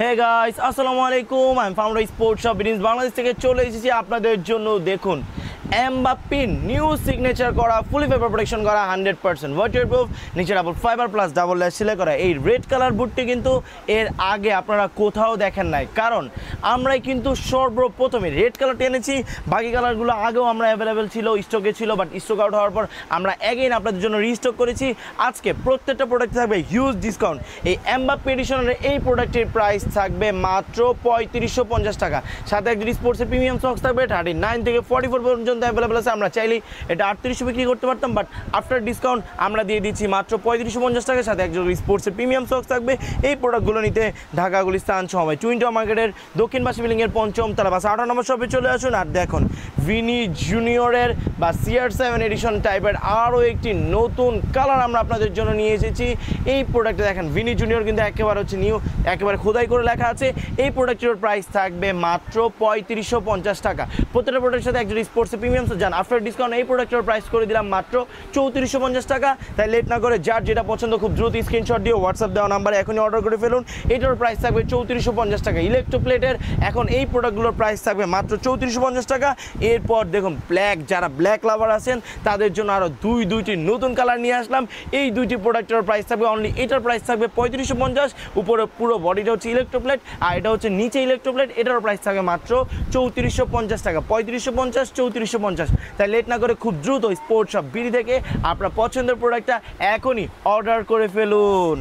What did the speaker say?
হে guys, আসসালামু আলাইকুম। I am founder sports shop বিডিংস বাংলাদেশ থেকে চলে এসেছি আপনাদের জন্য। দেখুন, এমবাপ্পের নিউ সিগনেচার করা, ফুলি পেপার প্রোটেকশন করা, 100% ওয়াটারপ্রুফ, নিচে double fibre plus double layer সেলাই করা এই রেড কালার বুটটি কিন্তু এর আগে আপনারা কোথাও দেখেন নাই, কারণ আমরাই কিন্তু সর্বপ্রথমে রেড কালারটি এনেছি। বাকি কালারগুলো আগেও আমরা অ্যাভেলেবেল ছিল, স্টকে ছিল, বাট স্টক আউট হওয়ার পর আমরা অ্যাগেইন আপনাদের জন্য রিস্টক করেছি। আজকে প্রত্যেকটা প্রোডাক্ট থাকবে হিউজ ডিসকাউন্ট। এই এমবাপ্পে এডিশনের এই প্রোডাক্টের প্রাইস থাকবে মাত্র 3550 টাকা। সাথে একজন স্পোর্টসের প্রিমিয়াম সক্স থাকবে 39 থেকে 44 পর্যন্ত অ্যাভেলেবেল আছে। আমরা চাইলেই এটা 3800 বিক্রি করতে পারতাম, বাট আফটার ডিসকাউন্ট আমরা দিয়ে দিচ্ছি মাত্র 3550 টাকার সাথে একজন স্পোর্টসের প্রিমিয়াম সক্স থাকবে। এই প্রোডাক্টগুলো নিতে ঢাকা গুলিস্তান সময় টুইন টাওয়ার মার্কেটের দক্ষিণবাসী বিল্ডিংয়ের 5ম তলা বাস 18 নম্বর শপে চলে আসুন। আর দেখুন, ভিনি জুনিয়রের বা CR7 এডিশন টাইপের আরও একটি নতুন কালার আমরা আপনাদের জন্য নিয়ে এসেছি। এই প্রোডাক্টে দেখেন, ভিনি জুনিয়র কিন্তু একেবারে হচ্ছে নিউ, একেবারে খোদাই করে লেখা আছে। এই প্রোডাক্টের প্রাইস থাকবে মাত্র 3550 টাকা। প্রত্যেকটা প্রোডাক্টের সাথে একজন স্পোর্টসের প্রিমিয়াম যান আফটার ডিসকাউন্ট এই প্রোডাক্টের প্রাইস করে দিলাম মাত্র 3450 টাকা। তাই লেট না করে যার যেটা পছন্দ খুব দ্রুত স্ক্রিনশট দিয়ে হোয়াটসঅ্যাপ দেওয়া নাম্বারে এখনই অর্ডার করে ফেলুন। এটার প্রাইস থাকবে 3450 টাকা। ইলেকট্রোপ্লেটের এখন এই প্রোডাক্টগুলোর প্রাইস থাকবে মাত্র 3450 টাকা। এরপর দেখুন, ব্ল্যাক, যারা ব্ল্যাক লাভার আছেন তাদের জন্য আরও দুইটি নতুন কালার নিয়ে আসলাম। এই দুইটি প্রোডাক্টের প্রাইস থাকবে অনলি, এটার প্রাইস থাকবে 3550। উপরে পুরো বডিটা হচ্ছে ইলেকট্রোপ্লেট আর এটা হচ্ছে নিচে ইলেকট্রোপ্লেট। এটার প্রাইস থাকবে মাত্র 3450 টাকা। 3550, 3450। তাই লেট না করে খুব দ্রুত স্পোর্টস শপ বিডি থেকে আপনার পছন্দের প্রোডাক্টটা এখনই অর্ডার করে ফেলুন।